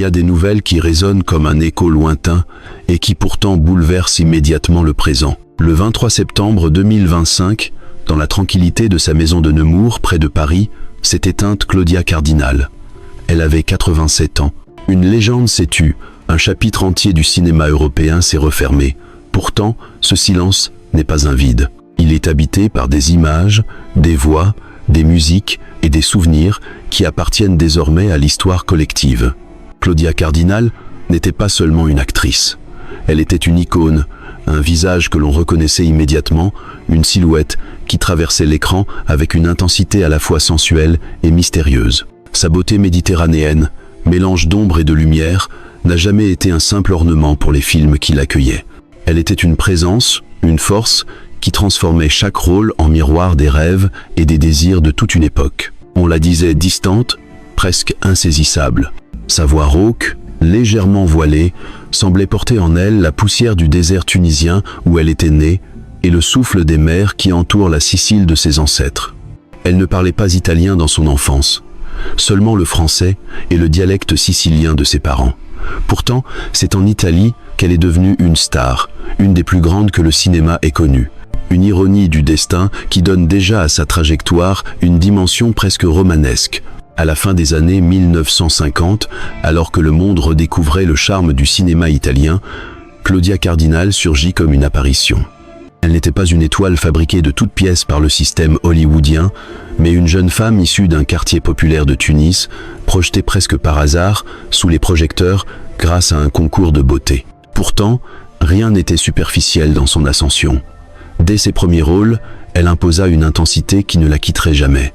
y a des nouvelles qui résonnent comme un écho lointain et qui pourtant bouleversent immédiatement le présent. Le 23 septembre 2025, dans la tranquillité de sa maison de Nemours, près de Paris, s'est éteinte Claudia Cardinal. Elle avait 87 ans. Une légende s'est tue, un chapitre entier du cinéma européen s'est refermé. Pourtant, ce silence n'est pas un vide. Il est habité par des images, des voix, des musiques et des souvenirs qui appartiennent désormais à l'histoire collective. Claudia Cardinal n'était pas seulement une actrice. Elle était une icône, un visage que l'on reconnaissait immédiatement, une silhouette qui traversait l'écran avec une intensité à la fois sensuelle et mystérieuse. Sa beauté méditerranéenne, mélange d'ombre et de lumière, n'a jamais été un simple ornement pour les films qui l'accueillaient. Elle était une présence, une force, qui transformait chaque rôle en miroir des rêves et des désirs de toute une époque. On la disait distante, presque insaisissable. Sa voix rauque, légèrement voilée, semblait porter en elle la poussière du désert tunisien où elle était née et le souffle des mers qui entourent la Sicile de ses ancêtres. Elle ne parlait pas italien dans son enfance, seulement le français et le dialecte sicilien de ses parents. Pourtant, c'est en Italie qu'elle est devenue une star, une des plus grandes que le cinéma ait connue. Une ironie du destin qui donne déjà à sa trajectoire une dimension presque romanesque. À la fin des années 1950, alors que le monde redécouvrait le charme du cinéma italien, Claudia Cardinal surgit comme une apparition. Elle n'était pas une étoile fabriquée de toutes pièces par le système hollywoodien, mais une jeune femme issue d'un quartier populaire de Tunis, projetée presque par hasard sous les projecteurs grâce à un concours de beauté. Pourtant, rien n'était superficiel dans son ascension. Dès ses premiers rôles, elle imposa une intensité qui ne la quitterait jamais.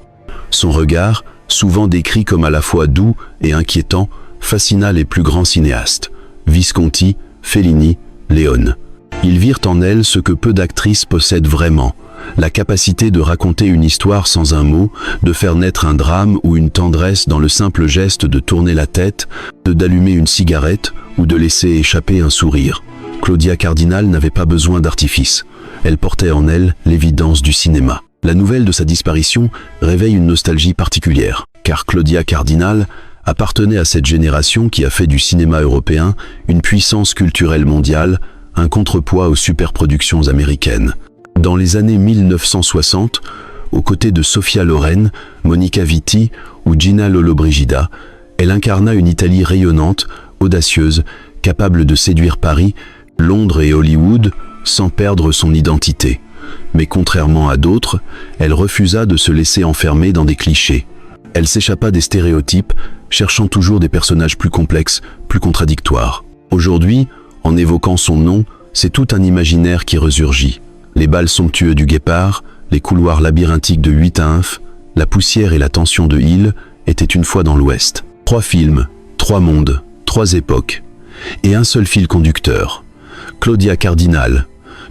Son regard, souvent décrit comme à la fois doux et inquiétant, fascina les plus grands cinéastes, Visconti, Fellini, Leone. Ils virent en elle ce que peu d'actrices possèdent vraiment, la capacité de raconter une histoire sans un mot, de faire naître un drame ou une tendresse dans le simple geste de tourner la tête, d'allumer une cigarette ou de laisser échapper un sourire. Claudia Cardinal n'avait pas besoin d'artifice. Elle portait en elle l'évidence du cinéma. La nouvelle de sa disparition réveille une nostalgie particulière, car Claudia Cardinal appartenait à cette génération qui a fait du cinéma européen une puissance culturelle mondiale, un contrepoids aux superproductions américaines. Dans les années 1960, aux côtés de Sophia Loren, Monica Vitti ou Gina Lollobrigida, elle incarna une Italie rayonnante, audacieuse, capable de séduire Paris, Londres et Hollywood sans perdre son identité. Mais contrairement à d'autres, elle refusa de se laisser enfermer dans des clichés. Elle s'échappa des stéréotypes, cherchant toujours des personnages plus complexes, plus contradictoires. Aujourd'hui, en évoquant son nom, c'est tout un imaginaire qui resurgit. Les bals somptueux du Guépard, les couloirs labyrinthiques de Huit-Nymphes, la poussière et la tension de Hill étaient une fois dans l'Ouest. 3 films, 3 mondes, 3 époques, et un seul fil conducteur. Claudia Cardinal,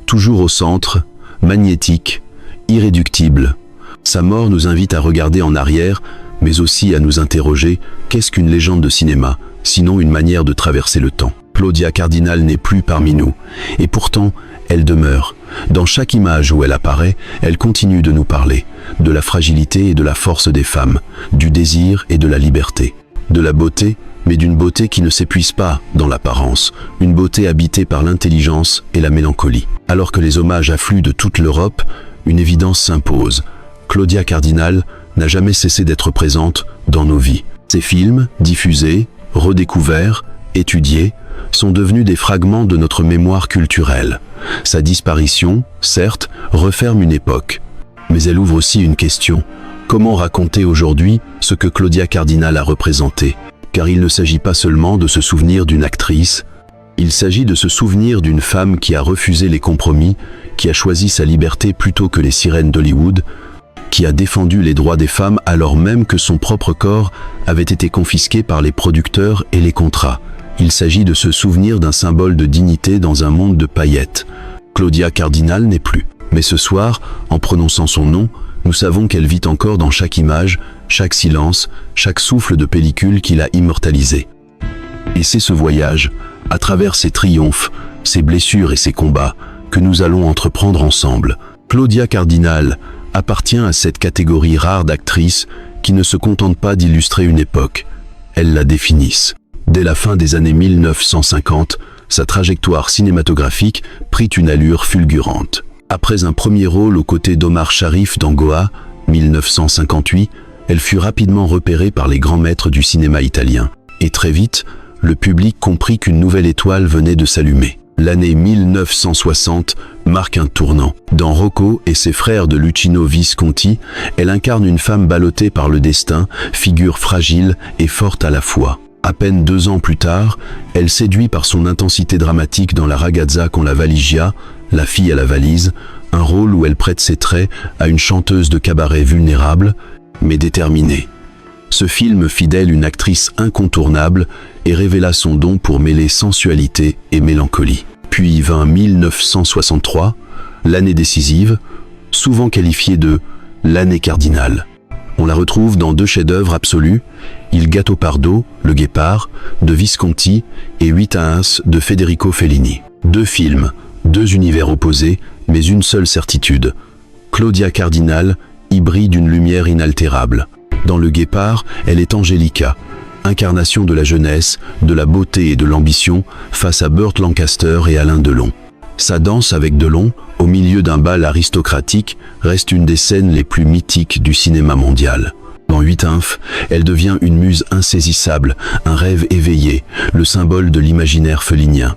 toujours au centre, magnétique, irréductible. Sa mort nous invite à regarder en arrière, mais aussi à nous interroger, qu'est-ce qu'une légende de cinéma, sinon une manière de traverser le temps? Claudia Cardinal n'est plus parmi nous, et pourtant, elle demeure. Dans chaque image où elle apparaît, elle continue de nous parler, de la fragilité et de la force des femmes, du désir et de la liberté, de la beauté, mais d'une beauté qui ne s'épuise pas dans l'apparence, une beauté habitée par l'intelligence et la mélancolie. Alors que les hommages affluent de toute l'Europe, une évidence s'impose. Claudia Cardinal n'a jamais cessé d'être présente dans nos vies. Ses films, diffusés, redécouverts, étudiés, sont devenus des fragments de notre mémoire culturelle. Sa disparition, certes, referme une époque, mais elle ouvre aussi une question. Comment raconter aujourd'hui ce que Claudia Cardinal a représenté? Car il ne s'agit pas seulement de se souvenir d'une actrice, il s'agit de se souvenir d'une femme qui a refusé les compromis, qui a choisi sa liberté plutôt que les sirènes d'Hollywood, qui a défendu les droits des femmes alors même que son propre corps avait été confisqué par les producteurs et les contrats. Il s'agit de se souvenir d'un symbole de dignité dans un monde de paillettes. Claudia Cardinal n'est plus. Mais ce soir, en prononçant son nom, nous savons qu'elle vit encore dans chaque image, chaque silence, chaque souffle de pellicule qui l'a immortalisée. Et c'est ce voyage, à travers ses triomphes, ses blessures et ses combats, que nous allons entreprendre ensemble. Claudia Cardinal appartient à cette catégorie rare d'actrices qui ne se contentent pas d'illustrer une époque, elles la définissent. Dès la fin des années 1950, sa trajectoire cinématographique prit une allure fulgurante. Après un premier rôle aux côtés d'Omar Sharif dans Goa, 1958, elle fut rapidement repérée par les grands maîtres du cinéma italien. Et très vite, le public comprit qu'une nouvelle étoile venait de s'allumer. L'année 1960 marque un tournant. Dans Rocco et ses frères de Luchino Visconti, elle incarne une femme ballottée par le destin, figure fragile et forte à la fois. À peine 2 ans plus tard, elle séduit par son intensité dramatique dans La ragazza con la valigia, La fille à la valise, un rôle où elle prête ses traits à une chanteuse de cabaret vulnérable, mais déterminée. Ce film fit d'elle une actrice incontournable et révéla son don pour mêler sensualité et mélancolie. Puis vint 1963, l'année décisive, souvent qualifiée de l'année cardinale. On la retrouve dans 2 chefs-d'œuvre absolus, Il Gattopardo, Le Guépard, de Visconti et 8 à 1 de Federico Fellini. 2 films, 2 univers opposés, mais une seule certitude. Claudia Cardinal y brille d'une lumière inaltérable. Dans Le Guépard, elle est Angelica, incarnation de la jeunesse, de la beauté et de l'ambition face à Burt Lancaster et Alain Delon. Sa danse avec Delon, au milieu d'un bal aristocratique, reste une des scènes les plus mythiques du cinéma mondial. Dans 8 Inf, elle devient une muse insaisissable, un rêve éveillé, le symbole de l'imaginaire fellinien.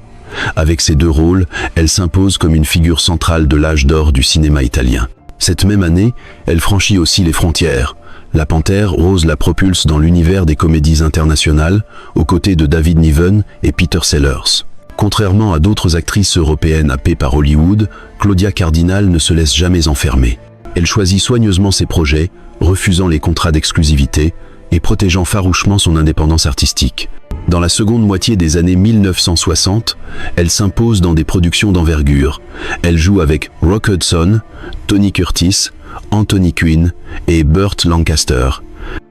Avec ces 2 rôles, elle s'impose comme une figure centrale de l'âge d'or du cinéma italien. Cette même année, elle franchit aussi les frontières. La Panthère Rose la propulse dans l'univers des comédies internationales, aux côtés de David Niven et Peter Sellers. Contrairement à d'autres actrices européennes happées par Hollywood, Claudia Cardinal ne se laisse jamais enfermer. Elle choisit soigneusement ses projets, refusant les contrats d'exclusivité et protégeant farouchement son indépendance artistique. Dans la seconde moitié des années 1960, elle s'impose dans des productions d'envergure. Elle joue avec Rock Hudson, Tony Curtis, Anthony Quinn et Burt Lancaster.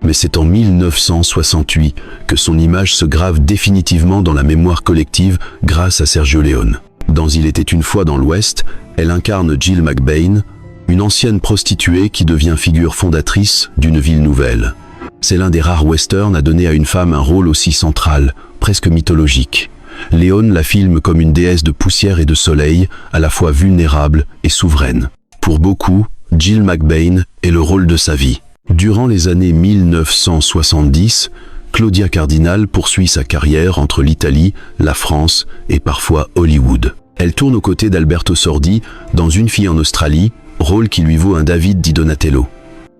Mais c'est en 1968 que son image se grave définitivement dans la mémoire collective grâce à Sergio Leone. Dans Il était une fois dans l'Ouest, elle incarne Jill McBain, une ancienne prostituée qui devient figure fondatrice d'une ville nouvelle. C'est l'un des rares westerns à donner à une femme un rôle aussi central, presque mythologique. Leone la filme comme une déesse de poussière et de soleil, à la fois vulnérable et souveraine. Pour beaucoup, Jill McBain est le rôle de sa vie. Durant les années 1970, Claudia Cardinal poursuit sa carrière entre l'Italie, la France et parfois Hollywood. Elle tourne aux côtés d'Alberto Sordi dans Une fille en Australie, rôle qui lui vaut un David di Donatello.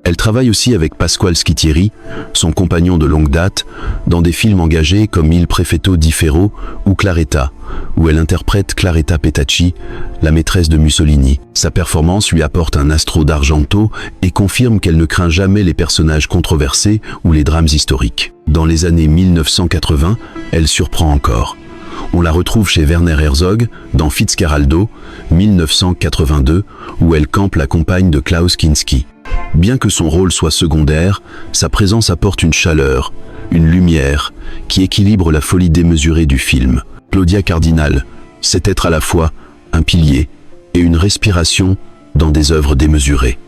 Elle travaille aussi avec Pasquale Schittieri, son compagnon de longue date, dans des films engagés comme Il Prefetto di Ferro ou Claretta, où elle interprète Claretta Petacci, la maîtresse de Mussolini. Sa performance lui apporte un astro d'Argento et confirme qu'elle ne craint jamais les personnages controversés ou les drames historiques. Dans les années 1980, elle surprend encore. On la retrouve chez Werner Herzog dans Fitzcarraldo, 1982, où elle campe la compagne de Klaus Kinski. Bien que son rôle soit secondaire, sa présence apporte une chaleur, une lumière, qui équilibre la folie démesurée du film. Claudia Cardinal, c'est être à la fois un pilier et une respiration dans des œuvres démesurées.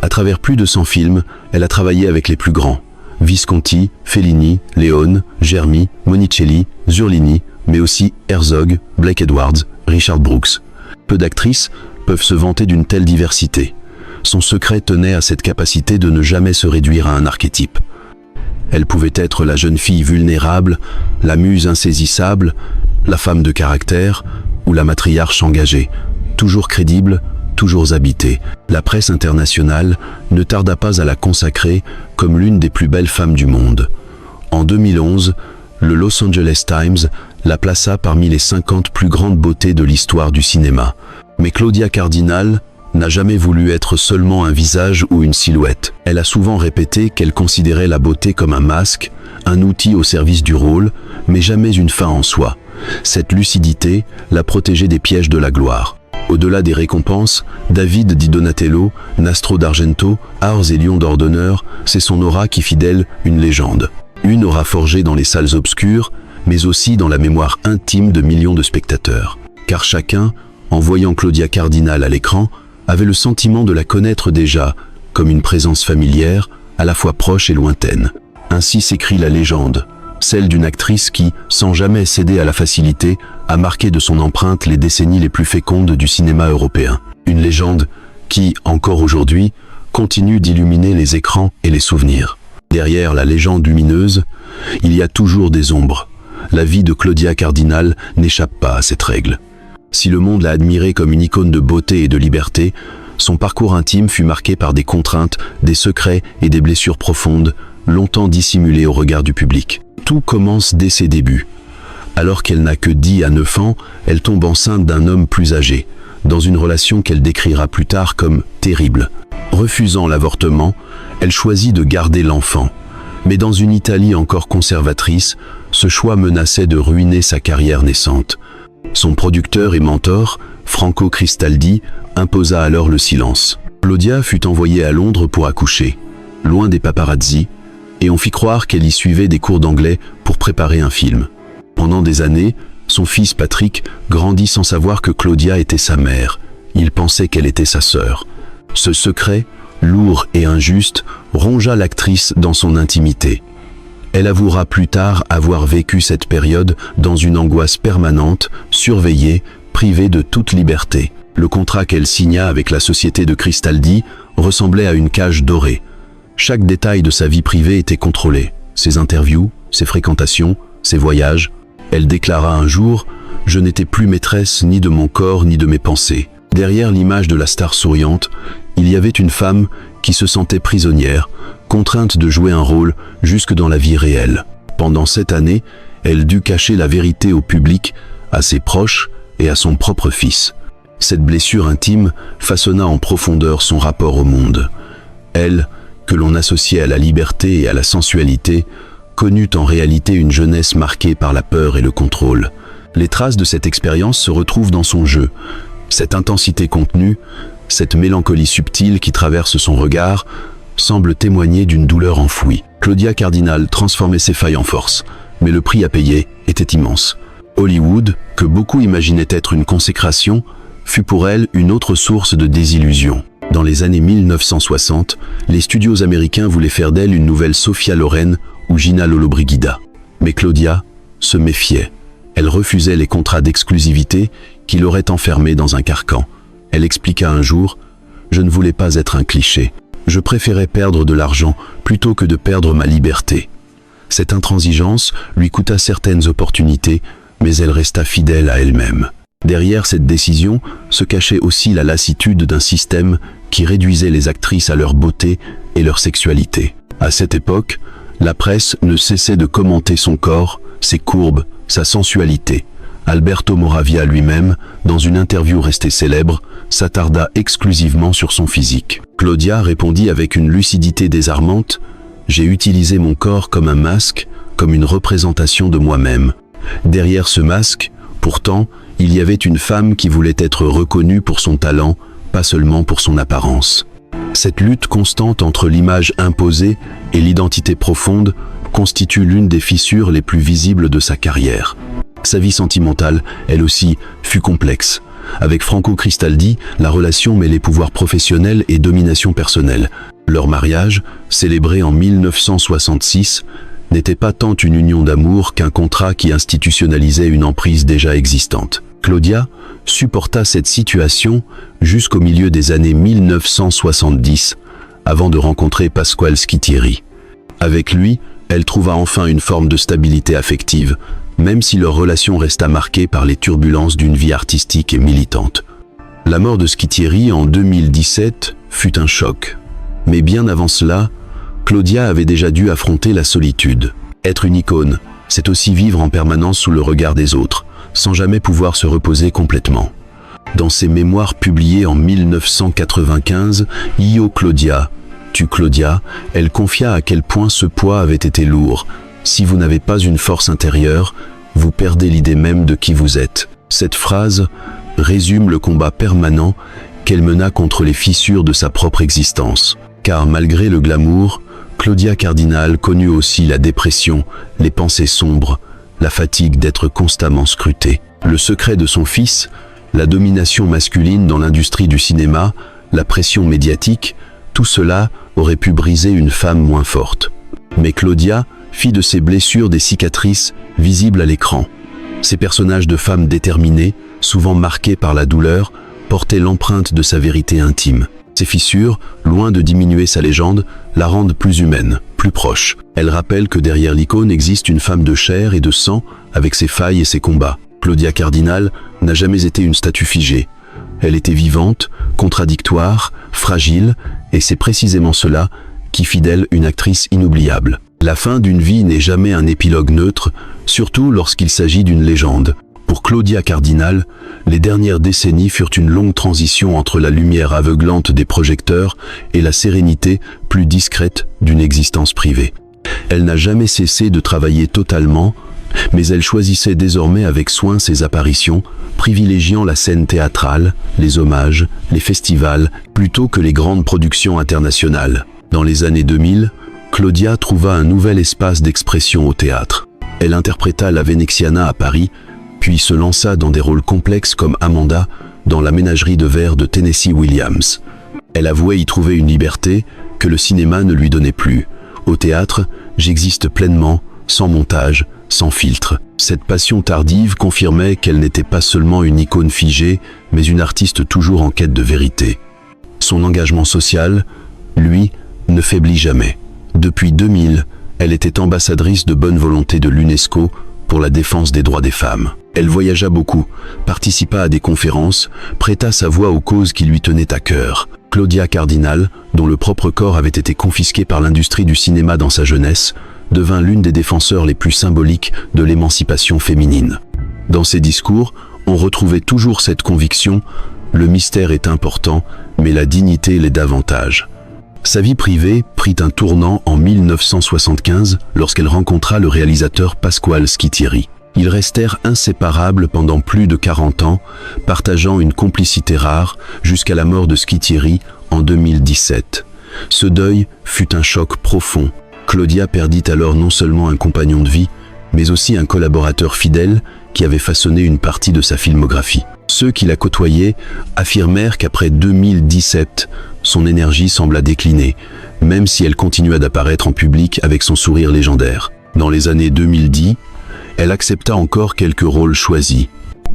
À travers plus de 100 films, elle a travaillé avec les plus grands. Visconti, Fellini, Leone, Germi, Monicelli, Zurlini, mais aussi Herzog, Blake Edwards, Richard Brooks. Peu d'actrices peuvent se vanter d'une telle diversité. Son secret tenait à cette capacité de ne jamais se réduire à un archétype. Elle pouvait être la jeune fille vulnérable, la muse insaisissable, la femme de caractère ou la matriarche engagée, toujours crédible, toujours habitée. La presse internationale ne tarda pas à la consacrer comme l'une des plus belles femmes du monde. En 2011, le Los Angeles Times la plaça parmi les 50 plus grandes beautés de l'histoire du cinéma. Mais Claudia Cardinal n'a jamais voulu être seulement un visage ou une silhouette. Elle a souvent répété qu'elle considérait la beauté comme un masque, un outil au service du rôle, mais jamais une fin en soi. Cette lucidité l'a protégée des pièges de la gloire. Au-delà des récompenses, David di Donatello, Nastro d'Argento, Ars et Lion d'Or d'honneur, c'est son aura qui fit d'elle une légende. Une aura forgée dans les salles obscures, mais aussi dans la mémoire intime de millions de spectateurs. Car chacun, en voyant Claudia Cardinal à l'écran, avait le sentiment de la connaître déjà, comme une présence familière, à la fois proche et lointaine. Ainsi s'écrit la légende. celle d'une actrice qui, sans jamais céder à la facilité, a marqué de son empreinte les décennies les plus fécondes du cinéma européen. Une légende qui, encore aujourd'hui, continue d'illuminer les écrans et les souvenirs. Derrière la légende lumineuse, il y a toujours des ombres. La vie de Claudia Cardinal n'échappe pas à cette règle. Si le monde l'a admirée comme une icône de beauté et de liberté, son parcours intime fut marqué par des contraintes, des secrets et des blessures profondes, longtemps dissimulées au regard du public. Tout commence dès ses débuts. Alors qu'elle n'a que 10 à 9 ans, elle tombe enceinte d'un homme plus âgé, dans une relation qu'elle décrira plus tard comme terrible. Refusant l'avortement, elle choisit de garder l'enfant. Mais dans une Italie encore conservatrice, ce choix menaçait de ruiner sa carrière naissante. Son producteur et mentor, Franco Cristaldi, imposa alors le silence. Claudia fut envoyée à Londres pour accoucher, loin des paparazzi, et on fit croire qu'elle y suivait des cours d'anglais pour préparer un film. Pendant des années, son fils Patrick grandit sans savoir que Claudia était sa mère. Il pensait qu'elle était sa sœur. Ce secret, lourd et injuste, rongea l'actrice dans son intimité. Elle avouera plus tard avoir vécu cette période dans une angoisse permanente, surveillée, privée de toute liberté. Le contrat qu'elle signa avec la société de Cristaldi ressemblait à une cage dorée. Chaque détail de sa vie privée était contrôlé. Ses interviews, ses fréquentations, ses voyages. Elle déclara un jour « Je n'étais plus maîtresse ni de mon corps ni de mes pensées ». Derrière l'image de la star souriante, il y avait une femme qui se sentait prisonnière, contrainte de jouer un rôle jusque dans la vie réelle. Pendant cette année, elle dut cacher la vérité au public, à ses proches et à son propre fils. Cette blessure intime façonna en profondeur son rapport au monde. Elle, que l'on associait à la liberté et à la sensualité, connut en réalité une jeunesse marquée par la peur et le contrôle. Les traces de cette expérience se retrouvent dans son jeu. Cette intensité contenue, cette mélancolie subtile qui traverse son regard, semble témoigner d'une douleur enfouie. Claudia Cardinal transformait ses failles en force, mais le prix à payer était immense. Hollywood, que beaucoup imaginaient être une consécration, fut pour elle une autre source de désillusion. Dans les années 1960, les studios américains voulaient faire d'elle une nouvelle Sophia Loren ou Gina Lollobrigida. Mais Claudia se méfiait. Elle refusait les contrats d'exclusivité qui l'auraient enfermée dans un carcan. Elle expliqua un jour « Je ne voulais pas être un cliché. Je préférais perdre de l'argent plutôt que de perdre ma liberté. » Cette intransigeance lui coûta certaines opportunités, mais elle resta fidèle à elle-même. Derrière cette décision se cachait aussi la lassitude d'un système qui réduisait les actrices à leur beauté et leur sexualité. À cette époque, la presse ne cessait de commenter son corps, ses courbes, sa sensualité. Alberto Moravia lui-même, dans une interview restée célèbre, s'attarda exclusivement sur son physique. Claudia répondit avec une lucidité désarmante « J'ai utilisé mon corps comme un masque, comme une représentation de moi-même. Derrière ce masque, pourtant, il y avait une femme qui voulait être reconnue pour son talent, pas seulement pour son apparence. » Cette lutte constante entre l'image imposée et l'identité profonde constitue l'une des fissures les plus visibles de sa carrière. Sa vie sentimentale, elle aussi, fut complexe. Avec Franco Cristaldi, la relation mêlait pouvoir professionnel et domination personnelle. Leur mariage, célébré en 1966, n'était pas tant une union d'amour qu'un contrat qui institutionnalisait une emprise déjà existante. Claudia supporta cette situation jusqu'au milieu des années 1970, avant de rencontrer Pasquale Schittieri. Avec lui, elle trouva enfin une forme de stabilité affective, même si leur relation resta marquée par les turbulences d'une vie artistique et militante. La mort de Schittieri en 2017 fut un choc. Mais bien avant cela, Claudia avait déjà dû affronter la solitude. Être une icône, c'est aussi vivre en permanence sous le regard des autres, sans jamais pouvoir se reposer complètement. Dans ses mémoires publiées en 1995, Io Claudia, tu Claudia, elle confia à quel point ce poids avait été lourd. Si vous n'avez pas une force intérieure, vous perdez l'idée même de qui vous êtes. Cette phrase résume le combat permanent qu'elle mena contre les fissures de sa propre existence. Car malgré le glamour, Claudia Cardinal connut aussi la dépression, les pensées sombres, la fatigue d'être constamment scrutée. Le secret de son fils, la domination masculine dans l'industrie du cinéma, la pression médiatique, tout cela aurait pu briser une femme moins forte. Mais Claudia fit de ses blessures des cicatrices visibles à l'écran. Ces personnages de femmes déterminées, souvent marquées par la douleur, portaient l'empreinte de sa vérité intime. Ces fissures, loin de diminuer sa légende, la rendent plus humaine, plus proche. Elle rappelle que derrière l'icône existe une femme de chair et de sang, avec ses failles et ses combats. Claudia Cardinal n'a jamais été une statue figée. Elle était vivante, contradictoire, fragile, et c'est précisément cela qui fit d'elle une actrice inoubliable. La fin d'une vie n'est jamais un épilogue neutre, surtout lorsqu'il s'agit d'une légende. Pour Claudia Cardinal, les dernières décennies furent une longue transition entre la lumière aveuglante des projecteurs et la sérénité plus discrète d'une existence privée. Elle n'a jamais cessé de travailler totalement, mais elle choisissait désormais avec soin ses apparitions, privilégiant la scène théâtrale, les hommages, les festivals, plutôt que les grandes productions internationales. Dans les années 2000, Claudia trouva un nouvel espace d'expression au théâtre. Elle interpréta la Veneziana à Paris, puis se lança dans des rôles complexes comme Amanda dans La ménagerie de verre de Tennessee Williams. Elle avouait y trouver une liberté que le cinéma ne lui donnait plus. Au théâtre, j'existe pleinement, sans montage, sans filtre. Cette passion tardive confirmait qu'elle n'était pas seulement une icône figée, mais une artiste toujours en quête de vérité. Son engagement social, lui, ne faiblit jamais. Depuis 2000, elle était ambassadrice de bonne volonté de l'UNESCO pour la défense des droits des femmes. Elle voyagea beaucoup, participa à des conférences, prêta sa voix aux causes qui lui tenaient à cœur. Claudia Cardinal, dont le propre corps avait été confisqué par l'industrie du cinéma dans sa jeunesse, devint l'une des défenseurs les plus symboliques de l'émancipation féminine. Dans ses discours, on retrouvait toujours cette conviction « le mystère est important, mais la dignité l'est davantage ». Sa vie privée prit un tournant en 1975 lorsqu'elle rencontra le réalisateur Pasquale Schittieri. Ils restèrent inséparables pendant plus de 40 ans, partageant une complicité rare jusqu'à la mort de Schittieri en 2017. Ce deuil fut un choc profond. Claudia perdit alors non seulement un compagnon de vie, mais aussi un collaborateur fidèle qui avait façonné une partie de sa filmographie. Ceux qui la côtoyaient affirmèrent qu'après 2017, son énergie sembla décliner, même si elle continua d'apparaître en public avec son sourire légendaire. Dans les années 2010, elle accepta encore quelques rôles choisis.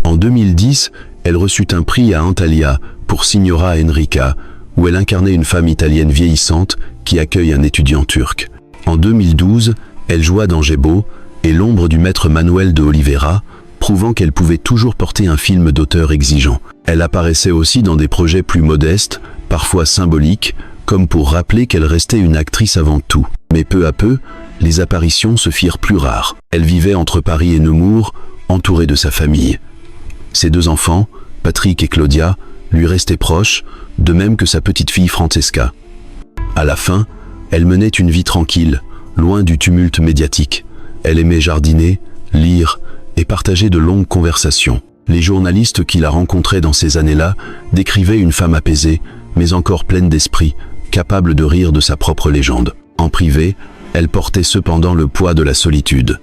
En 2010, elle reçut un prix à Antalya pour Signora Enrica, où elle incarnait une femme italienne vieillissante qui accueille un étudiant turc. En 2012, elle joua dans Gébo et L'ombre du maître Manuel de Oliveira, prouvant qu'elle pouvait toujours porter un film d'auteur exigeant. Elle apparaissait aussi dans des projets plus modestes, parfois symboliques, comme pour rappeler qu'elle restait une actrice avant tout. Mais peu à peu, les apparitions se firent plus rares. Elle vivait entre Paris et Nemours, entourée de sa famille. Ses deux enfants, Patrick et Claudia, lui restaient proches, de même que sa petite fille Francesca. À la fin, elle menait une vie tranquille, loin du tumulte médiatique. Elle aimait jardiner, lire et partager de longues conversations. Les journalistes qui la rencontraient dans ces années-là décrivaient une femme apaisée, mais encore pleine d'esprit, capable de rire de sa propre légende. En privé, elle portait cependant le poids de la solitude.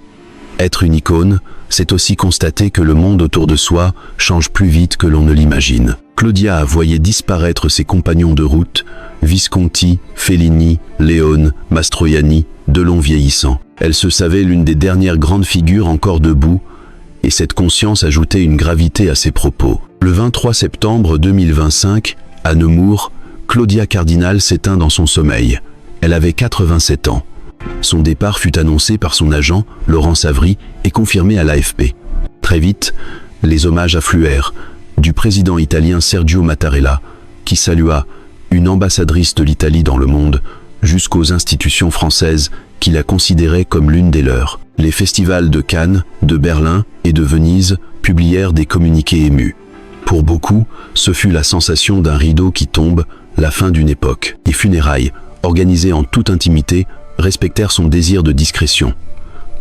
Être une icône, c'est aussi constater que le monde autour de soi change plus vite que l'on ne l'imagine. Claudia voyait disparaître ses compagnons de route, Visconti, Fellini, Léone, Mastroianni, Delon vieillissant. Elle se savait l'une des dernières grandes figures encore debout, et cette conscience ajoutait une gravité à ses propos. Le 23 septembre 2025, à Nemours, Claudia Cardinal s'éteint dans son sommeil. Elle avait 87 ans. Son départ fut annoncé par son agent, Laurent Savary, et confirmé à l'AFP. Très vite, les hommages affluèrent, du président italien Sergio Mattarella, qui salua une ambassadrice de l'Italie dans le monde, jusqu'aux institutions françaises qui la considéraient comme l'une des leurs. Les festivals de Cannes, de Berlin et de Venise publièrent des communiqués émus. Pour beaucoup, ce fut la sensation d'un rideau qui tombe, la fin d'une époque. Les funérailles, organisées en toute intimité, respectèrent son désir de discrétion.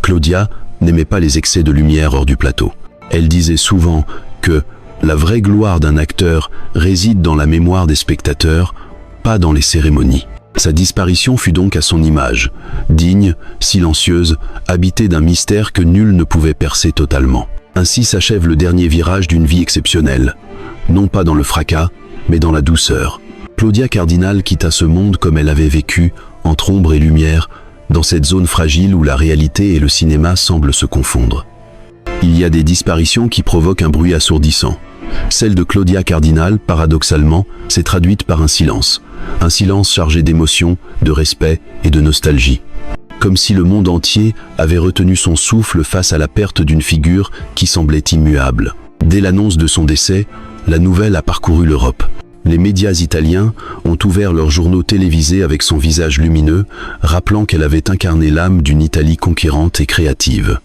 Claudia n'aimait pas les excès de lumière hors du plateau. Elle disait souvent que la vraie gloire d'un acteur réside dans la mémoire des spectateurs, pas dans les cérémonies. Sa disparition fut donc à son image, digne, silencieuse, habitée d'un mystère que nul ne pouvait percer totalement. Ainsi s'achève le dernier virage d'une vie exceptionnelle, non pas dans le fracas, mais dans la douceur. Claudia Cardinal quitta ce monde comme elle avait vécu, entre ombre et lumière, dans cette zone fragile où la réalité et le cinéma semblent se confondre. Il y a des disparitions qui provoquent un bruit assourdissant. Celle de Claudia Cardinal, paradoxalement, s'est traduite par un silence chargé d'émotion, de respect et de nostalgie. Comme si le monde entier avait retenu son souffle face à la perte d'une figure qui semblait immuable. Dès l'annonce de son décès, la nouvelle a parcouru l'Europe. Les médias italiens ont ouvert leurs journaux télévisés avec son visage lumineux, rappelant qu'elle avait incarné l'âme d'une Italie conquérante et créative.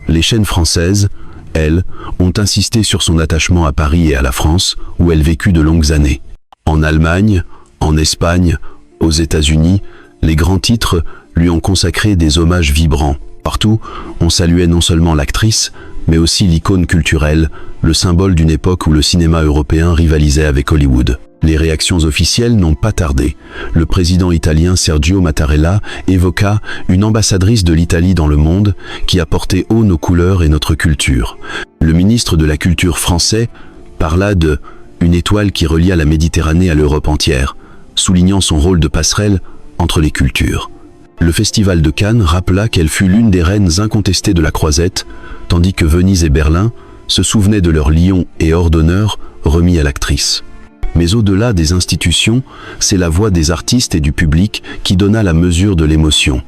Les chaînes françaises, elles, ont insisté sur son attachement à Paris et à la France, où elle vécut de longues années. En Allemagne, en Espagne, aux États-Unis, les grands titres lui ont consacré des hommages vibrants. Partout, on saluait non seulement l'actrice, mais aussi l'icône culturelle, le symbole d'une époque où le cinéma européen rivalisait avec Hollywood. Les réactions officielles n'ont pas tardé. Le président italien Sergio Mattarella évoqua une ambassadrice de l'Italie dans le monde qui a porté haut nos couleurs et notre culture. Le ministre de la Culture français parla de « une étoile qui relia la Méditerranée à l'Europe entière », soulignant son rôle de passerelle entre les cultures. Le Festival de Cannes rappela qu'elle fut l'une des reines incontestées de la croisette, tandis que Venise et Berlin se souvenaient de leurs lions et ors d'honneur remis à l'actrice. Mais au-delà des institutions, c'est la voix des artistes et du public qui donna la mesure de l'émotion.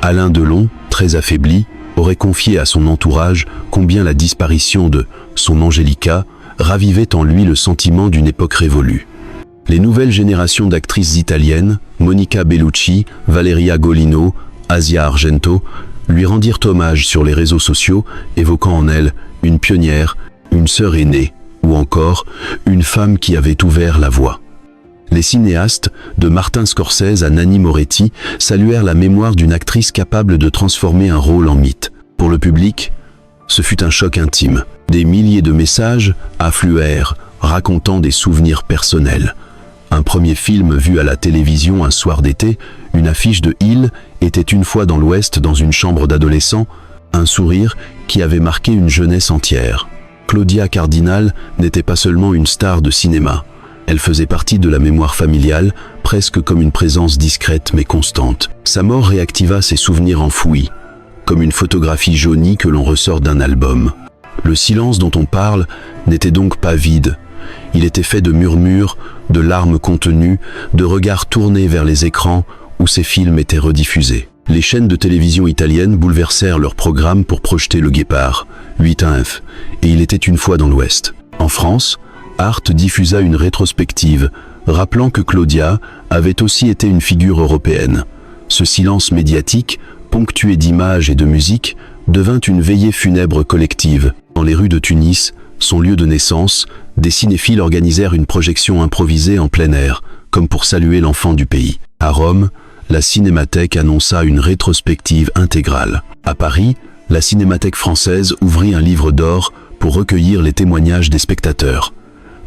Alain Delon, très affaibli, aurait confié à son entourage combien la disparition de son Angelica ravivait en lui le sentiment d'une époque révolue. Les nouvelles générations d'actrices italiennes, Monica Bellucci, Valeria Golino, Asia Argento, lui rendirent hommage sur les réseaux sociaux, évoquant en elle une pionnière, une sœur aînée, ou encore une femme qui avait ouvert la voie. Les cinéastes, de Martin Scorsese à Nanni Moretti, saluèrent la mémoire d'une actrice capable de transformer un rôle en mythe. Pour le public, ce fut un choc intime. Des milliers de messages affluèrent, racontant des souvenirs personnels. Un premier film vu à la télévision un soir d'été, une affiche de Hill était une fois dans l'Ouest dans une chambre d'adolescent, un sourire qui avait marqué une jeunesse entière. Claudia Cardinal n'était pas seulement une star de cinéma. Elle faisait partie de la mémoire familiale, presque comme une présence discrète mais constante. Sa mort réactiva ses souvenirs enfouis, comme une photographie jaunie que l'on ressort d'un album. Le silence dont on parle n'était donc pas vide. Il était fait de murmures, de larmes contenues, de regards tournés vers les écrans où ces films étaient rediffusés. Les chaînes de télévision italiennes bouleversèrent leur programme pour projeter Le Guépard, 8-1F, et Il était une fois dans l'Ouest. En France, Arte diffusa une rétrospective, rappelant que Claudia avait aussi été une figure européenne. Ce silence médiatique, ponctué d'images et de musique, devint une veillée funèbre collective. Dans les rues de Tunis, son lieu de naissance, des cinéphiles organisèrent une projection improvisée en plein air, comme pour saluer l'enfant du pays. À Rome, la Cinémathèque annonça une rétrospective intégrale. À Paris, la Cinémathèque française ouvrit un livre d'or pour recueillir les témoignages des spectateurs.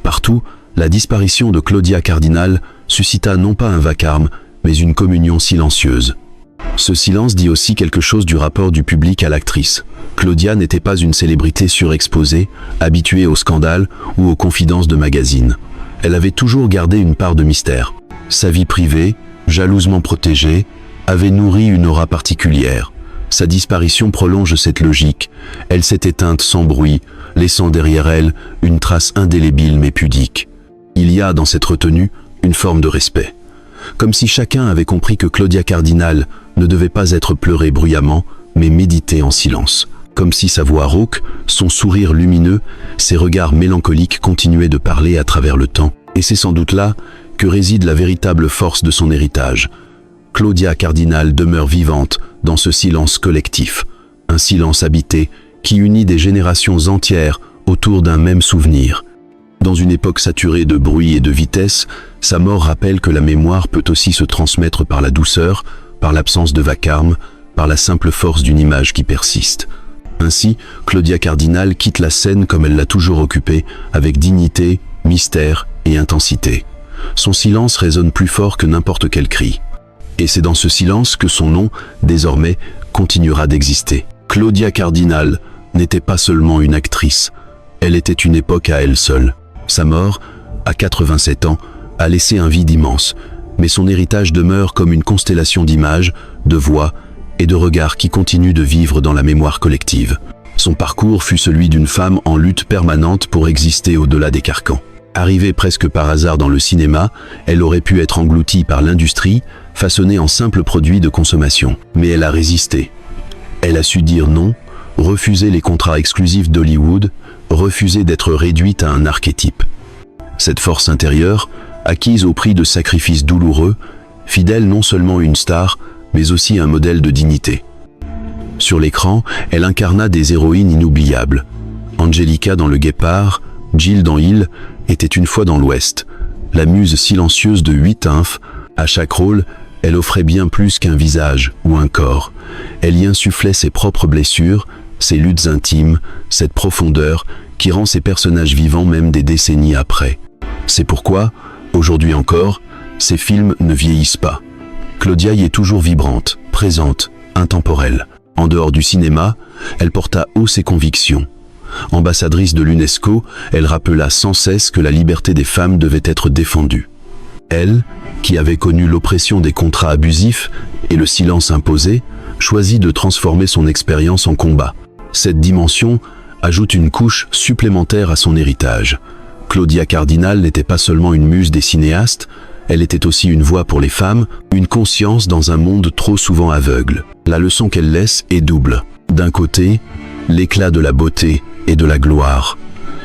Partout, la disparition de Claudia Cardinal suscita non pas un vacarme, mais une communion silencieuse. Ce silence dit aussi quelque chose du rapport du public à l'actrice. Claudia n'était pas une célébrité surexposée, habituée aux scandales ou aux confidences de magazines. Elle avait toujours gardé une part de mystère. Sa vie privée, jalousement protégée, avait nourri une aura particulière. Sa disparition prolonge cette logique. Elle s'est éteinte sans bruit, laissant derrière elle une trace indélébile mais pudique. Il y a dans cette retenue une forme de respect. Comme si chacun avait compris que Claudia Cardinal ne devait pas être pleurée bruyamment, mais méditée en silence. Comme si sa voix rauque, son sourire lumineux, ses regards mélancoliques continuaient de parler à travers le temps. Et c'est sans doute là que réside la véritable force de son héritage. Claudia Cardinal demeure vivante dans ce silence collectif, un silence habité qui unit des générations entières autour d'un même souvenir. Dans une époque saturée de bruit et de vitesse, sa mort rappelle que la mémoire peut aussi se transmettre par la douceur, par l'absence de vacarme, par la simple force d'une image qui persiste. Ainsi, Claudia Cardinal quitte la scène comme elle l'a toujours occupée, avec dignité, mystère et intensité. Son silence résonne plus fort que n'importe quel cri. Et c'est dans ce silence que son nom, désormais, continuera d'exister. Claudia Cardinal n'était pas seulement une actrice, elle était une époque à elle seule. Sa mort, à 87 ans, a laissé un vide immense, mais son héritage demeure comme une constellation d'images, de voix et de regards qui continuent de vivre dans la mémoire collective. Son parcours fut celui d'une femme en lutte permanente pour exister au-delà des carcans. Arrivée presque par hasard dans le cinéma, elle aurait pu être engloutie par l'industrie, façonnée en simple produit de consommation. Mais elle a résisté. Elle a su dire non, refuser les contrats exclusifs d'Hollywood, refuser d'être réduite à un archétype. Cette force intérieure, acquise au prix de sacrifices douloureux, fit d'elle non seulement une star, mais aussi un modèle de dignité. Sur l'écran, elle incarna des héroïnes inoubliables. Angelica dans Le Guépard, Jill dans Hill était une fois dans l'Ouest. La muse silencieuse de 8 nymphes, à chaque rôle, elle offrait bien plus qu'un visage ou un corps. Elle y insufflait ses propres blessures, ses luttes intimes, cette profondeur qui rend ses personnages vivants même des décennies après. C'est pourquoi, aujourd'hui encore, ces films ne vieillissent pas. Claudia y est toujours vibrante, présente, intemporelle. En dehors du cinéma, elle porta haut ses convictions. Ambassadrice de l'UNESCO, elle rappela sans cesse que la liberté des femmes devait être défendue. Elle, qui avait connu l'oppression des contrats abusifs et le silence imposé, choisit de transformer son expérience en combat. Cette dimension ajoute une couche supplémentaire à son héritage. Claudia Cardinal n'était pas seulement une muse des cinéastes, elle était aussi une voix pour les femmes, une conscience dans un monde trop souvent aveugle. La leçon qu'elle laisse est double. D'un côté, l'éclat de la beauté et de la gloire.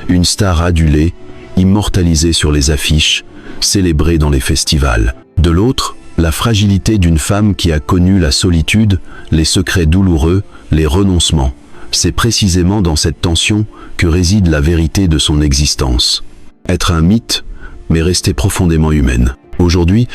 Une star adulée, immortalisée sur les affiches, célébrée dans les festivals. De l'autre, la fragilité d'une femme qui a connu la solitude, les secrets douloureux, les renoncements. C'est précisément dans cette tension que réside la vérité de son existence. Être un mythe, mais rester profondément humaine. Aujourd'hui,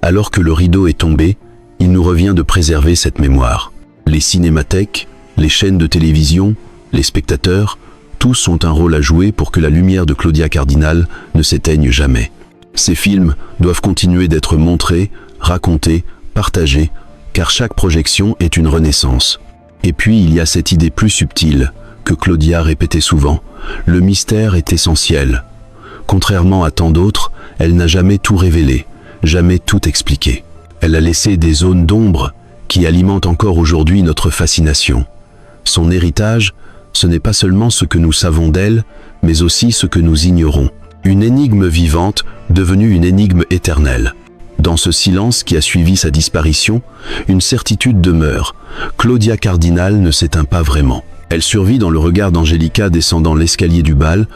alors que le rideau est tombé, il nous revient de préserver cette mémoire. Les cinémathèques, les chaînes de télévision, les spectateurs, tous ont un rôle à jouer pour que la lumière de Claudia Cardinal ne s'éteigne jamais. Ces films doivent continuer d'être montrés, racontés, partagés, car chaque projection est une renaissance. Et puis il y a cette idée plus subtile, que Claudia répétait souvent, le mystère est essentiel. Contrairement à tant d'autres, elle n'a jamais tout révélé, jamais tout expliqué. Elle a laissé des zones d'ombre qui alimentent encore aujourd'hui notre fascination. Son héritage, ce n'est pas seulement ce que nous savons d'elle, mais aussi ce que nous ignorons. Une énigme vivante, devenue une énigme éternelle. Dans ce silence qui a suivi sa disparition, une certitude demeure. Claudia Cardinal ne s'éteint pas vraiment. Elle survit dans le regard d'Angelica descendant l'escalier du bal,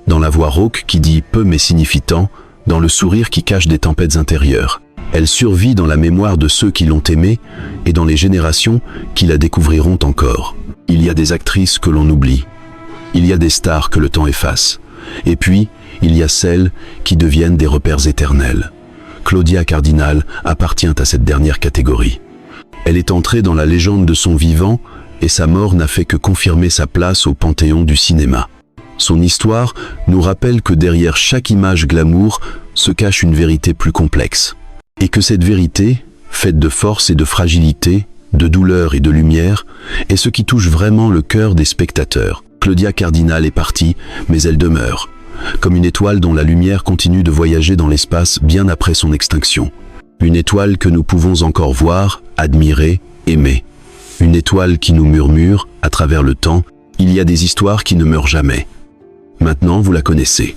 dans la voix rauque qui dit peu mais signifie tant, dans le sourire qui cache des tempêtes intérieures. Elle survit dans la mémoire de ceux qui l'ont aimée et dans les générations qui la découvriront encore. Il y a des actrices que l'on oublie. Il y a des stars que le temps efface. Et puis, il y a celles qui deviennent des repères éternels. Claudia Cardinal appartient à cette dernière catégorie. Elle est entrée dans la légende de son vivant et sa mort n'a fait que confirmer sa place au panthéon du cinéma. Son histoire nous rappelle que derrière chaque image glamour se cache une vérité plus complexe. Et que cette vérité, faite de force et de fragilité, de douleur et de lumière, est ce qui touche vraiment le cœur des spectateurs. Claudia Cardinal est partie, mais elle demeure, comme une étoile dont la lumière continue de voyager dans l'espace bien après son extinction. Une étoile que nous pouvons encore voir, admirer, aimer. Une étoile qui nous murmure, à travers le temps, il y a des histoires qui ne meurent jamais. Maintenant, vous la connaissez.